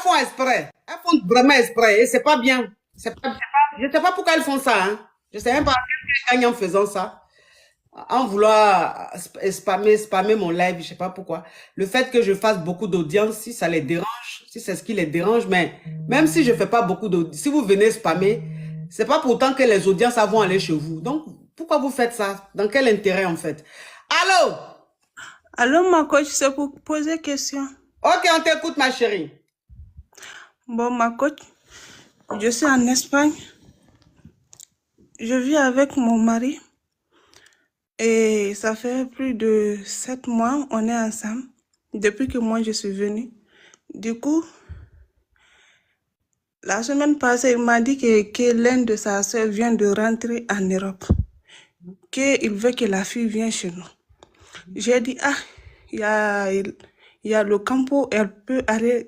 font exprès. Elles font vraiment exprès. Et c'est pas bien. Je ne sais pas pourquoi elles font ça. Hein. Je ne sais même pas qu'elles gagnent en faisant ça. En vouloir spammer mon live, je ne sais pas pourquoi. Le fait que je fasse beaucoup d'audience, si ça les dérange, si c'est ce qui les dérange, mais même si je ne fais pas beaucoup d'audience, si vous venez spammer, c'est pas pourtant que les audiences vont aller chez vous. Donc, pourquoi vous faites ça? Dans quel intérêt, en fait? Allô? Allô, ma coach, c'est pour poser question. Ok, on t'écoute, ma chérie. Bon, ma coach, je suis en Espagne. Je vis avec mon mari. Et ça fait plus de 7 mois, on est ensemble. Depuis que moi, je suis venue. Du coup, la semaine passée, il m'a dit que l'un de sa soeur vient de rentrer en Europe. Qu'il veut que la fille vienne chez nous. J'ai dit, ah, il y a le campo, elle peut aller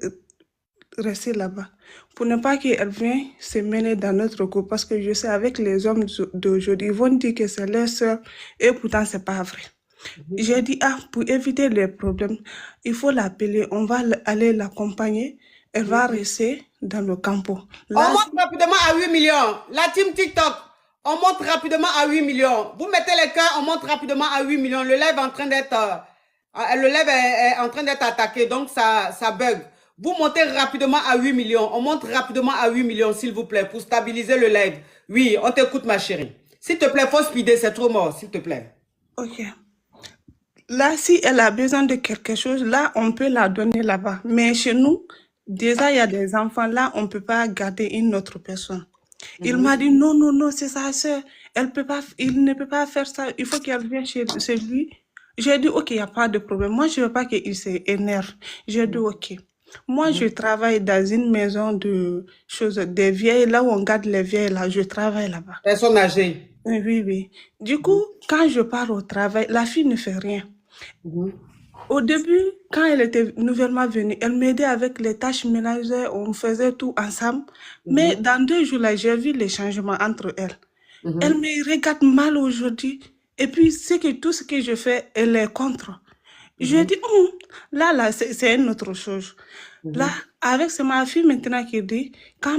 rester là-bas. Pour ne pas qu'elle vienne se mêler dans notre couple. Parce que je sais, avec les hommes d'aujourd'hui, ils vont dire que c'est leur soeur. Et pourtant, c'est pas vrai. J'ai dit, ah, pour éviter les problèmes, il faut l'appeler. On va aller l'accompagner. Elle va rester dans le campo. Là, on monte rapidement à 8 millions. La team TikTok, on monte rapidement à 8 millions. Vous mettez les cœurs, on monte rapidement à 8 millions. Le live est en train d'être attaqué, donc ça bug. Vous montez rapidement à 8 millions. On monte rapidement à 8 millions, s'il vous plaît, pour stabiliser le live. Oui, on t'écoute, ma chérie. S'il te plaît, faut speeder, c'est trop mort, s'il te plaît. ok. Là, si elle a besoin de quelque chose, là, on peut la donner là-bas. Mais chez nous, déjà, il y a des enfants. Là, on ne peut pas garder une autre personne. Il m'a dit, non, non, non, c'est sa soeur. Il ne peut pas faire ça. Il faut qu'elle vienne chez lui. J'ai dit, ok, il n'y a pas de problème. Moi, je ne veux pas qu'il s'énerve. J'ai dit, ok. Moi, je travaille dans une maison de choses, des vieilles, là où on garde les vieilles, là, je travaille là-bas. Personne âgée. Oui, oui. Du coup, quand je pars au travail, la fille ne fait rien. Au début, quand elle était nouvellement venue, elle m'aidait avec les tâches ménagères, on faisait tout ensemble. Mais dans 2 jours, là, j'ai vu les changements entre elles. Elle me regarde mal aujourd'hui. Et puis, tout ce que je fais, elle est contre. Je dis, là, c'est une autre chose. Là, c'est ma fille maintenant qui dit, quand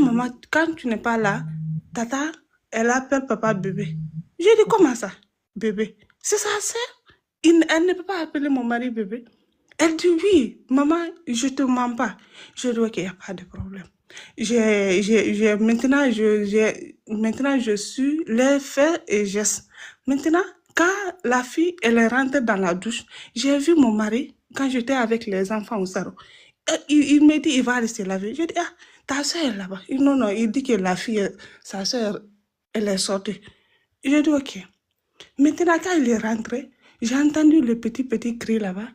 tu n'es pas là, tata, elle appelle papa bébé. Je dis, comment ça, bébé? C'est sa sœur. Elle ne peut pas appeler mon mari bébé. Elle dit, oui, maman, je te mens pas. Je dis, ok, il n'y a pas de problème. Maintenant, je suis les faits et gestes. Maintenant, quand la fille, elle est rentrée dans la douche, j'ai vu mon mari, quand j'étais avec les enfants au salon, il me dit, il va aller se laver. Je dis, ah, ta soeur est là-bas. Non, non, il dit que la fille, sa soeur, elle est sortie. Je dis, ok. Maintenant, quand il est rentré, j'ai entendu le petit cri là-bas.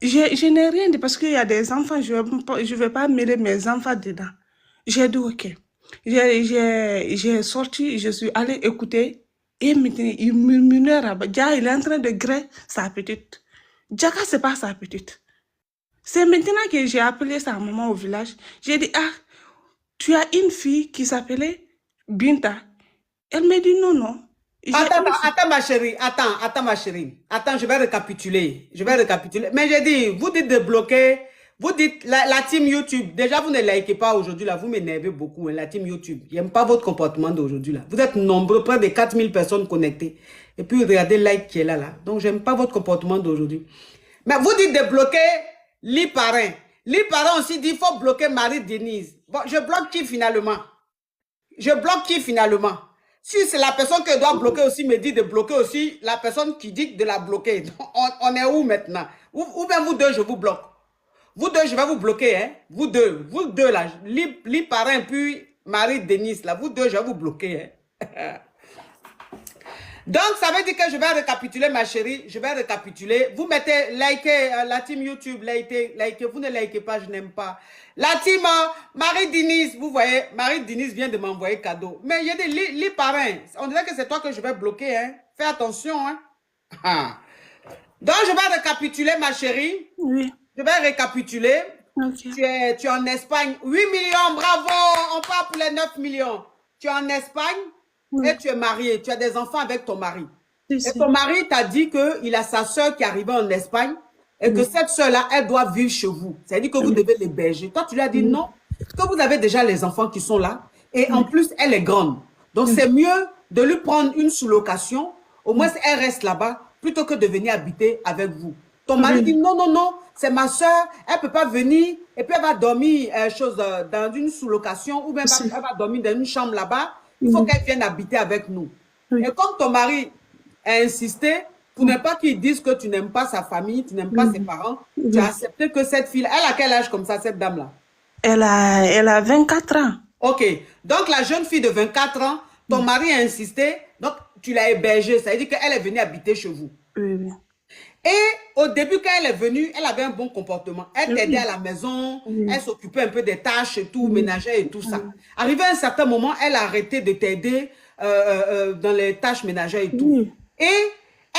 Je n'ai rien dit parce qu'il y a des enfants, je ne vais pas mêler mes enfants dedans. J'ai dit, ok. J'ai sorti, je suis allée écouter. Et maintenant, il murmurait là-bas. Dia, il est en train de griller sa petite. Jaka, c'est pas sa petite. C'est maintenant que j'ai appelé sa maman au village. J'ai dit, ah, tu as une fille qui s'appelait Binta. Elle me dit, non, non. Attends, ma chérie. Attends, ma chérie. Attends, je vais récapituler. Mais j'ai dit, vous dites de bloquer. Vous dites, la team YouTube, déjà, vous ne likez pas aujourd'hui, là. Vous m'énervez beaucoup, hein, la team YouTube. J'aime pas votre comportement d'aujourd'hui, là. Vous êtes nombreux, près de 4000 personnes connectées. Et puis, regardez le like qui est là, là. Donc, j'aime pas votre comportement d'aujourd'hui. Mais vous dites de bloquer Li Parrain. Li Parrain aussi dit, il faut bloquer Marie-Denise. Bon, je bloque qui finalement? Si c'est la personne que je dois bloquer aussi, me dit de bloquer aussi la personne qui dit de la bloquer. Donc, on est où maintenant? Ou bien vous deux, je vous bloque. Vous deux, je vais vous bloquer, hein. Vous deux là, Li Parrain puis Marie-Denise là, vous deux, je vais vous bloquer, hein. Donc, ça veut dire que je vais récapituler, ma chérie. Je vais récapituler. Vous mettez, likez la team YouTube, likez. Vous ne likez pas, je n'aime pas. La team Marie-Denise, vous voyez, Marie-Denise vient de m'envoyer cadeau. Mais il y a des Li Parrain. On dirait que c'est toi que je vais bloquer, hein. Fais attention, hein. Donc, je vais récapituler, ma chérie. Oui. Je vais récapituler. Okay. Tu es en Espagne. 8 millions, bravo. On part pour les 9 millions. Tu es en Espagne. Oui. Et tu es marié, tu as des enfants avec ton mari. Et ton mari t'a dit qu'il a sa soeur qui est arrivée en Espagne et que cette soeur-là, elle doit vivre chez vous. C'est-à-dire que vous devez l'héberger. Toi, tu lui as dit non, que vous avez déjà les enfants qui sont là, et en plus, elle est grande. Donc, c'est mieux de lui prendre une sous-location, au moins elle reste là-bas, plutôt que de venir habiter avec vous. Ton mari dit, non, non, non, c'est ma soeur, elle ne peut pas venir, et puis elle va dormir dans une sous-location, ou même elle va dormir dans une chambre là-bas, il faut qu'elle vienne habiter avec nous. Et comme ton mari a insisté, pour ne pas qu'il dise que tu n'aimes pas sa famille, tu n'aimes pas ses parents, tu as accepté que cette fille, elle a quel âge comme ça, cette dame-là? Elle a 24 ans. Ok, donc la jeune fille de 24 ans, ton mari a insisté, donc tu l'as hébergée, ça veut dire qu'elle est venue habiter chez vous. Oui. Et au début, quand elle est venue, elle avait un bon comportement. Elle t'aidait à la maison, elle s'occupait un peu des tâches et tout, ménagères et tout ça. Arrivé à un certain moment, elle a arrêté de t'aider dans les tâches ménagères et tout. Et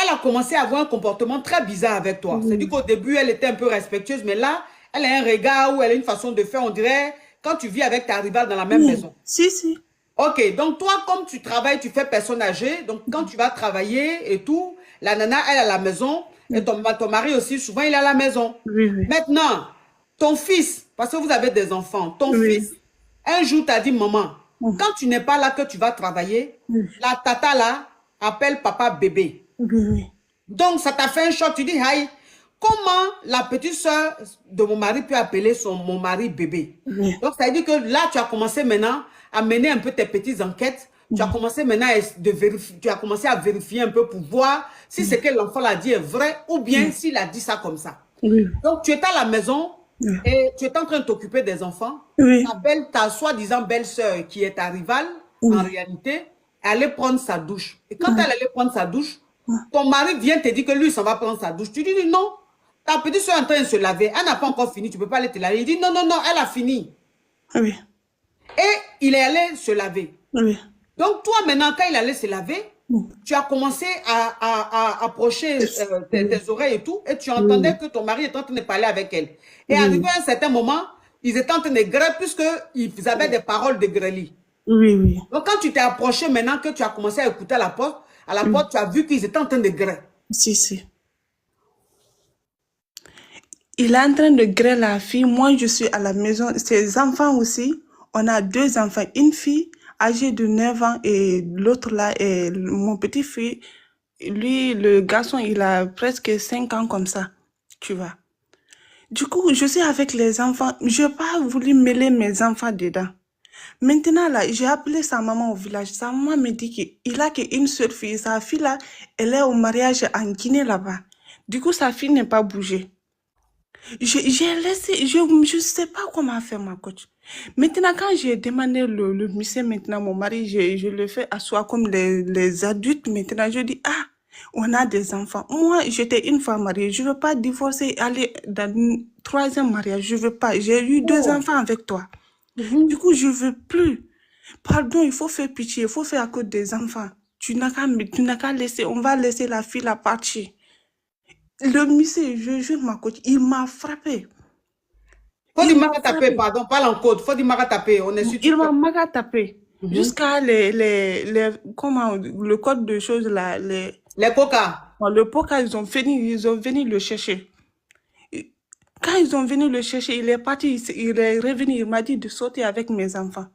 elle a commencé à avoir un comportement très bizarre avec toi. C'est-à-dire qu'au début, elle était un peu respectueuse, mais là, elle a un regard ou elle a une façon de faire, on dirait, quand tu vis avec ta rivale dans la même maison. Si. Ok, donc toi, comme tu travailles, tu fais personne âgée, donc quand tu vas travailler et tout, la nana, elle est à la maison, et ton mari aussi, souvent, il est à la maison. Maintenant, ton fils, parce que vous avez des enfants, ton fils, un jour, t'as dit, maman, quand tu n'es pas là, que tu vas travailler, la tata là, appelle papa bébé. Donc, ça t'a fait un choc, tu dis, aïe, comment la petite soeur de mon mari peut appeler mon mari bébé? Donc, ça veut dire que là, tu as commencé maintenant à mener un peu tes petites enquêtes. Tu as commencé maintenant à vérifier un peu pour voir si ce que l'enfant a dit est vrai ou bien s'il a dit ça comme ça. Donc, tu es à la maison et tu es en train de t'occuper des enfants. Ta soi-disant belle-sœur qui est ta rivale, en réalité, allait prendre sa douche. Et quand elle allait prendre sa douche, ton mari vient te dire que lui, ça va prendre sa douche. Tu dis non, ta petite soeur est en train de se laver. Elle n'a pas encore fini, tu ne peux pas aller te laver. Il dit non, non, non, elle a fini. Et il est allé se laver. Donc, toi, maintenant, quand il allait se laver, tu as commencé à approcher tes oreilles et tout, et tu entendais que ton mari était en train de parler avec elle. Et arrivé à un certain moment, ils étaient en train de grêler, puisqu'ils avaient des paroles de grêlis. Donc, quand tu t'es approché maintenant, que tu as commencé à écouter à la porte, tu as vu qu'ils étaient en train de grêler. Si. Il est en train de grêler la fille. Moi, je suis à la maison. Ses enfants aussi. On a 2 enfants. Une fille âgée de 9 ans et l'autre là est mon petit-fils. Lui, le garçon, il a presque 5 ans comme ça. Tu vois. Du coup, je suis avec les enfants. Je n'ai pas voulu mêler mes enfants dedans. Maintenant, là, j'ai appelé sa maman au village. Sa maman me dit qu'il a qu'une seule fille. Sa fille, là, elle est au mariage en Guinée, là-bas. Du coup, sa fille n'est pas bougée. J'ai laissé, je sais pas comment faire, ma coach. Maintenant, quand j'ai demandé le monsieur, maintenant, mon mari, je le fais asseoir comme les adultes. Maintenant, je dis, on a des enfants. Moi, j'étais une fois mariée. Je veux pas divorcer, aller dans un 3e mariage. Je veux pas. J'ai eu 2 enfants avec toi. Du coup, je veux plus. Pardon, il faut faire pitié. Il faut faire à cause des enfants. Tu n'as qu'à laisser. On va laisser la fille la partir. Le monsieur, je jure ma coach, il m'a frappé. Faut dire maga taper, pardon, parle en code. Faut dire maga taper, on est sûr. Il m'a maga tapé. Jusqu'à comment, le code de choses là, les coca. Le coca, ils ont venu le chercher. Quand ils ont venu le chercher, il est parti, il est revenu, il m'a dit de sauter avec mes enfants.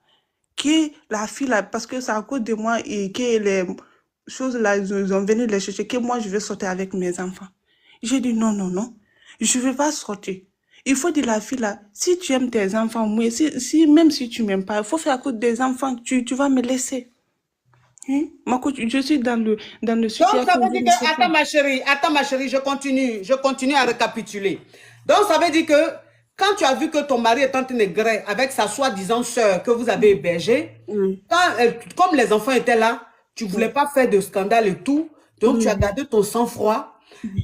Que la fille là, parce que c'est à cause de moi et que les choses là, ils ont venu les chercher, que moi je vais sauter avec mes enfants. J'ai dit non, non, non, je ne vais pas sortir. Il faut dire à la fille là, si tu aimes tes enfants, moi, même si tu ne m'aimes pas, il faut faire à cause des enfants, tu vas me laisser. Ma coach, je suis dans le situation. Donc ça veut dire que, attends ma chérie, je continue à récapituler. Donc ça veut dire que quand tu as vu que ton mari est en train de grêler avec sa soi-disant sœur que vous avez hébergée, comme les enfants étaient là, tu ne voulais pas faire de scandale et tout, donc tu as gardé ton sang-froid.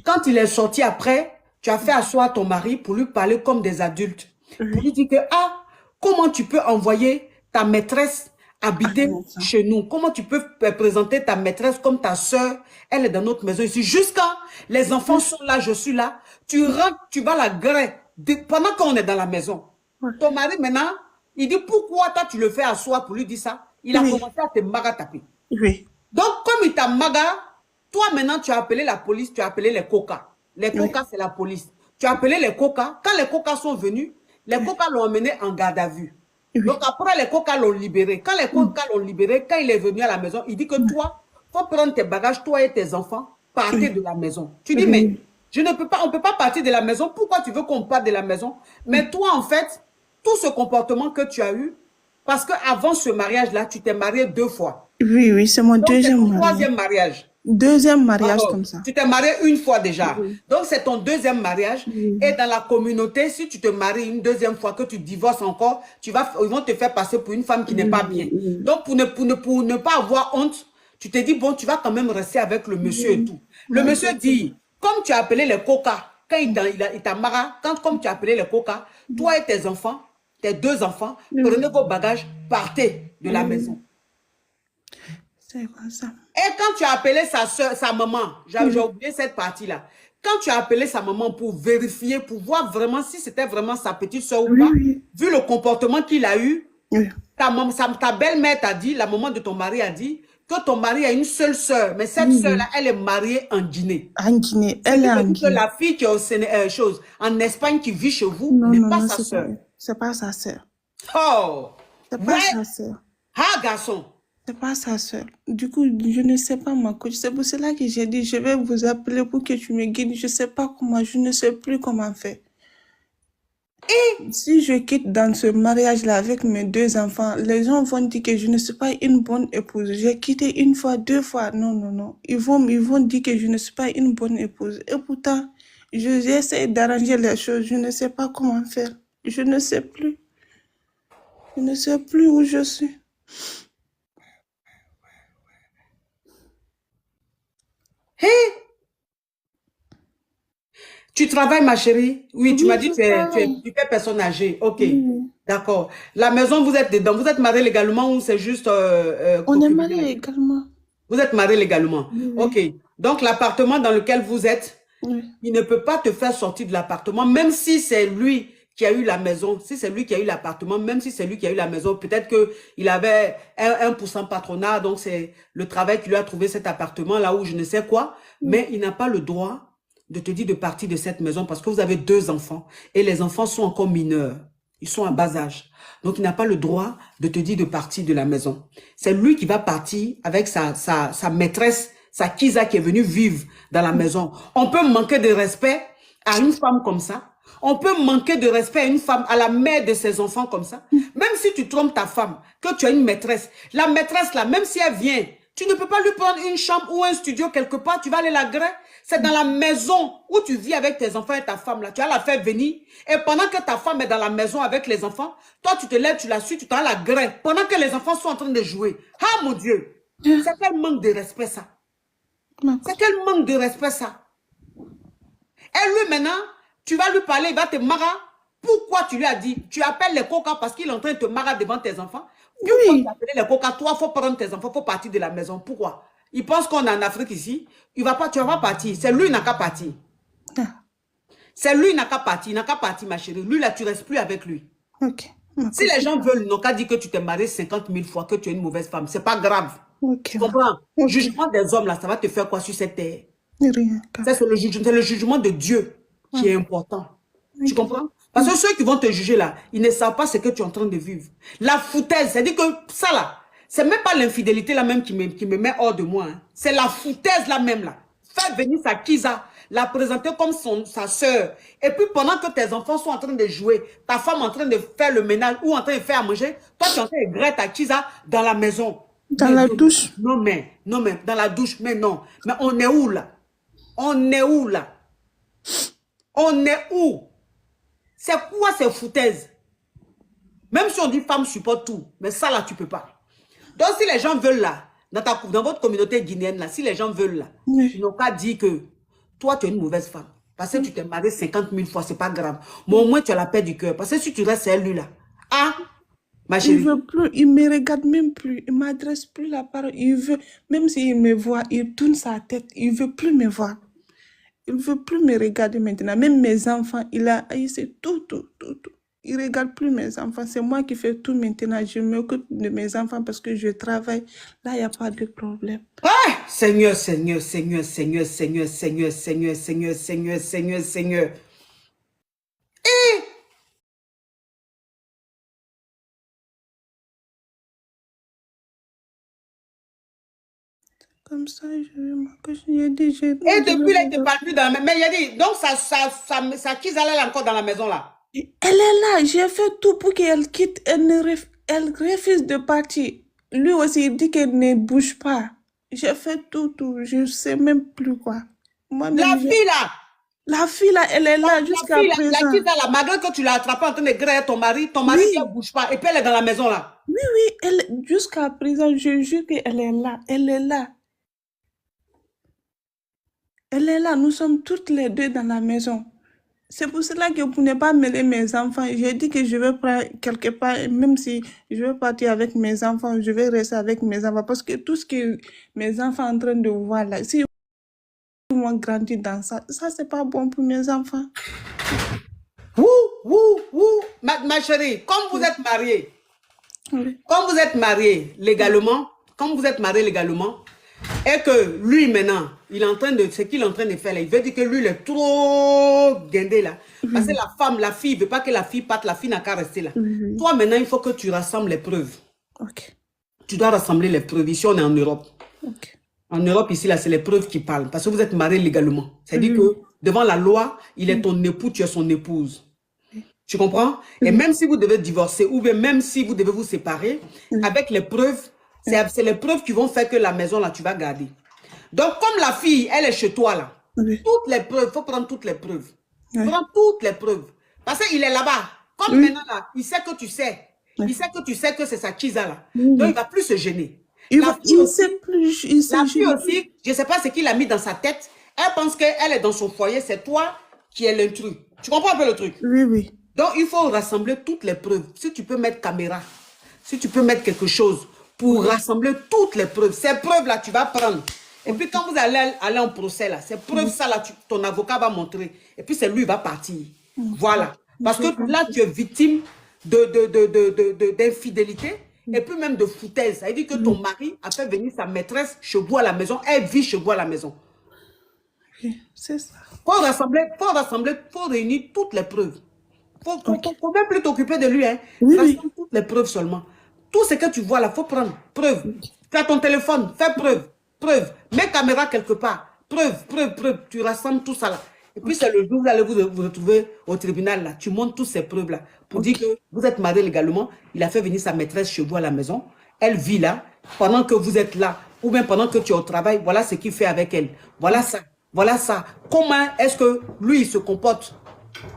Quand il est sorti après, tu as fait asseoir ton mari pour lui parler comme des adultes. Pour lui dire que, comment tu peux envoyer ta maîtresse habiter chez nous? Comment tu peux présenter ta maîtresse comme ta soeur? Elle est dans notre maison ici. Jusqu'à les enfants sont là, je suis là. Tu rentres, tu vas la grêler pendant qu'on est dans la maison. Ton mari maintenant, il dit pourquoi toi tu le fais asseoir pour lui dire ça? Il a commencé à te maga taper. Donc comme il t'a maga, toi, maintenant, tu as appelé la police, tu as appelé les coca. Les coca, c'est la police. Tu as appelé les coca. Quand les coca sont venus, les coca l'ont emmené en garde à vue. Donc Oui. après, les coca l'ont libéré. Quand les Mm. coca l'ont libéré, quand il est venu à la maison, il dit que toi, il faut prendre tes bagages, toi et tes enfants, partez Oui. de la maison. Tu dis, mais Oui. je ne peux pas, on ne peut pas partir de la maison. Pourquoi tu veux qu'on parte de la maison? Mais toi, en fait, tout ce comportement que tu as eu, parce qu'avant ce mariage-là, tu t'es marié 2 fois. Oui, oui, c'est mon Donc, c'est deuxième ton mariage. troisième mariage. Deuxième mariage Pardon. comme ça. Tu t'es marié une fois déjà. Oui. Donc, c'est ton deuxième mariage. Et Oui. dans la communauté, si tu te maries une deuxième fois, que tu divorces encore, ils vont te faire passer pour une femme qui n'est Oui. pas bien. Oui. Donc, pour ne pas avoir honte, tu te dis, bon, tu vas quand même rester avec le monsieur et Oui. tout. Le Oui, monsieur exactement. dit, comme tu as appelé les coca, quand il t'a marré, comme tu as appelé les coca, toi et tes enfants, tes 2 enfants, Oui. prenez vos bagages, partez de la Oui. maison. C'est comme ça. Et quand tu as appelé sa soeur, sa maman, j'ai Oui. oublié cette partie-là. Quand tu as appelé sa maman pour vérifier, pour voir vraiment si c'était vraiment sa petite soeur ou Oui, pas, oui. vu le comportement qu'il a eu, Oui. ta belle-mère t'a dit, la maman de ton mari a dit, que ton mari a une seule soeur, mais cette Oui, soeur-là, oui. elle est mariée en Guinée. En Guinée. Ce Elle qui est veut en dire que Guinée. la fille qui est en Espagne qui vit chez vous Non, n'est non, pas non, sa soeur. c'est pas sa sœur. Oh, C'est pas ouais, sa sœur. ah garçon. C'est pas sa sœur. Du coup, je ne sais pas, ma coach. C'est pour cela que j'ai dit, je vais vous appeler pour que tu me guides. Je sais pas comment, je ne sais plus comment faire. Si je quitte dans ce mariage-là avec mes 2 enfants, les gens vont dire que je ne suis pas une bonne épouse. J'ai quitté une fois, 2 fois. Non, non, non. Ils vont dire que je ne suis pas une bonne épouse. Et pourtant, j'essaie d'arranger les choses. Je ne sais pas comment faire. Je ne sais plus. Je ne sais plus où je suis. Hé, tu travailles, ma chérie? Oui, tu m'as Oui, dit je que travaille. tu fais personne âgée. OK, Oui. d'accord. La maison, vous êtes dedans. Vous êtes mariés légalement ou c'est juste On est concubinage? mariés également. Vous êtes mariés légalement. Oui, OK. oui. Donc, l'appartement dans lequel vous êtes, Oui. il ne peut pas te faire sortir de l'appartement, même si c'est lui qui a eu la maison, si c'est lui qui a eu l'appartement, même si c'est lui qui a eu la maison, peut-être qu'il avait 1% patronat, donc c'est le travail qui lui a trouvé cet appartement là où je ne sais quoi, mais il n'a pas le droit de te dire de partir de cette maison parce que vous avez 2 enfants et les enfants sont encore mineurs, ils sont à bas âge. Donc il n'a pas le droit de te dire de partir de la maison. C'est lui qui va partir avec sa maîtresse, sa Kisa qui est venue vivre dans la maison. On peut manquer de respect à une femme comme ça. On peut manquer de respect à une femme, à la mère de ses enfants comme ça. Même si tu trompes ta femme, que tu as une maîtresse, la maîtresse là, même si elle vient, tu ne peux pas lui prendre une chambre ou un studio quelque part, tu vas aller la greffer. C'est dans la maison où tu vis avec tes enfants et ta femme là, tu vas la faire venir. Et pendant que ta femme est dans la maison avec les enfants, toi tu te lèves, tu la suis, tu t'en la greffe. Pendant que les enfants sont en train de jouer. Ah mon Dieu, c'est quel manque de respect ça. Ma C'est coach. quel manque de respect ça. Et lui, maintenant, tu vas lui parler, il va te marrer. Pourquoi tu lui as dit, tu appelles les coca parce qu'il est en train de te marrer devant tes enfants? Pourquoi tu Oui. appelles les coca? Toi, il faut prendre tes enfants, il faut partir de la maison. Pourquoi? Il pense qu'on est en Afrique ici. Il va pas, tu vas pas partir. C'est lui qui n'a qu'à partir. Ah, C'est lui qui n'a qu'à partir. Il n'a qu'à partir, ma chérie. Lui, là, tu ne restes plus avec lui. ok. Ma Si coach. les gens veulent, ils n'ont qu'à dire que tu t'es marié 50 000 fois, que tu es une mauvaise femme. C'est pas grave. Ok. Tu comprends? Ok. Jugement des hommes, là, ça va te faire quoi sur cette terre? Rien. Ça, c'est le jugement de Dieu qui est Ok. important. Tu Ok. comprends? Parce que ceux qui vont te juger là, ils ne savent pas ce que tu es en train de vivre. La foutaise, c'est-à-dire que ça là, c'est même pas l'infidélité là même qui me met hors de moi. Hein. C'est la foutaise là même là. Faire venir sa Kisa, la présenter comme sa sœur. Et puis pendant que tes enfants sont en train de jouer, ta femme est en train de faire le ménage ou en train de faire à manger, toi tu es en train de gratter ta Kisa dans la maison. Dans Mais la non, douche. non mais, dans la douche, mais non. Mais on est où là? On est où là? On est où? C'est quoi ces foutaises? Même si on dit femme supporte tout, mais ça là, tu peux pas. Donc si les gens veulent là, dans votre communauté guinéenne là, si les gens veulent là, ils Oui. n'ont qu'à dire que toi, tu es une mauvaise femme. Parce que tu t'es marié 50 000 fois, c'est pas grave. Mais au moins, tu as la paix du cœur. Parce que si tu restes à lui là, ah, ma Il chérie, veut plus, il me regarde même plus, il m'adresse plus la parole. Il veut, même s'il me voit, il tourne sa tête, il veut plus me voir. Il veut plus me regarder maintenant. Même mes enfants, il a haïssé tout, tout, tout, tout. Il regarde plus mes enfants. C'est moi qui fais tout maintenant. Je m'occupe de mes enfants parce que je travaille. Là, il n'y a pas de problème. ah, Seigneur, Seigneur, Seigneur, Seigneur, Seigneur, Seigneur, Seigneur, Seigneur, Seigneur, Seigneur, Seigneur. comme ça, je vais m'accoucher. J'ai dit, Et depuis là, il ne te parle plus dans la maison. Mais il a dit, donc sa Kizala elle est encore dans la maison là. Elle est là, j'ai fait tout pour qu'elle quitte. Elle refuse de partir. Lui aussi, il dit qu'elle ne bouge pas. J'ai fait tout. Je ne sais même plus quoi. La fille là. La fille là, elle est là jusqu'à présent. La Kizala, malgré que tu l'as attrapée en train de griller ton mari oui. Ne bouge pas. Et puis elle est dans la maison là. Oui, jusqu'à présent, je jure qu'elle est là. Elle est là. Elle est là. Nous sommes toutes les deux dans la maison. C'est pour cela que pour ne pas mêler mes enfants, j'ai dit que je vais prendre quelque part, même si je vais partir avec mes enfants, je vais rester avec mes enfants. Parce que tout ce que mes enfants sont en train de voir là, si ils vont grandir dans ça, c'est pas bon pour mes enfants. Ma chérie, comme vous êtes mariée, oui. Comme vous êtes mariés légalement, et que lui maintenant, il est en train de, ce qu'il est en train de faire là, il veut dire que lui il est trop guindé là. Parce que la fille, ne veut pas que la fille parte, la fille n'a qu'à rester là. Toi maintenant, il faut que tu rassembles les preuves. Tu dois rassembler les preuves. Ici, on est en Europe. En Europe, ici, là, c'est les preuves qui parlent. Parce que vous êtes mariés légalement. C'est-à-dire que devant la loi, il est ton époux, tu es son épouse. Tu comprends? Et même si vous devez divorcer, ou bien même si vous devez vous séparer, avec les preuves, c'est les preuves qui vont faire que la maison, là, tu vas garder. Donc, comme la fille, elle est chez toi, là, toutes les preuves, il faut prendre toutes les preuves. Prends toutes les preuves. Parce qu'il est là-bas. Comme maintenant, là, il sait que tu sais. Il sait que tu sais que c'est sa Kiza, là. Donc, il ne va plus se gêner. Il sait plus. La fille aussi, je ne sais pas ce qu'il a mis dans sa tête. Elle pense qu'elle est dans son foyer, c'est toi qui es l'intrus. Tu comprends un peu le truc? Oui. Donc, il faut rassembler toutes les preuves. Si tu peux mettre caméra, si tu peux mettre quelque chose pour rassembler toutes les preuves. Ces preuves-là, tu vas prendre. Et puis, quand vous allez aller en procès, là, ces preuves-là, là, ton avocat va montrer. Et puis, c'est lui qui va partir. Voilà. Parce que là, tu es victime d'infidélité et puis même de foutaise. Ça veut dire que ton mari a fait venir sa maîtresse chez vous à la maison. Elle vit chez vous à la maison. C'est ça. Faut rassembler, faut réunir toutes les preuves. Faut même plus t'occuper de lui. Hein. Rassemble toutes les preuves seulement. Tout ce que tu vois là, faut prendre. Preuve. Tu as ton téléphone, fais preuve. Preuve. Mets caméra quelque part. Preuve. Tu rassembles tout ça là. Et puis c'est le jour où vous allez vous retrouver au tribunal là. Tu montres toutes ces preuves là. Pour dire que vous êtes mariés légalement. Il a fait venir sa maîtresse chez vous à la maison. Elle vit là. Pendant que vous êtes là. Ou bien pendant que tu es au travail. Voilà ce qu'il fait avec elle. Voilà ça. Voilà ça. Comment est-ce que lui il se comporte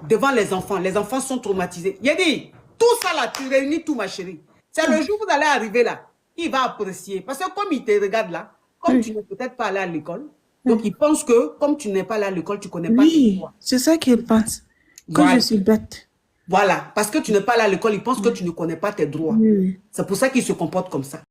devant les enfants? Les enfants sont traumatisés. Il a dit, tout ça là, tu réunis tout ma chérie. C'est le jour où vous allez arriver là. Il va apprécier. Parce que comme il te regarde là, comme tu n'es peut-être pas allé à l'école, donc il pense que comme tu n'es pas allé à l'école, tu ne connais pas tes droits. C'est ça qu'il pense. Que je suis bête. Voilà. Parce que tu n'es pas allé à l'école, il pense que tu ne connais pas tes droits. C'est pour ça qu'il se comporte comme ça.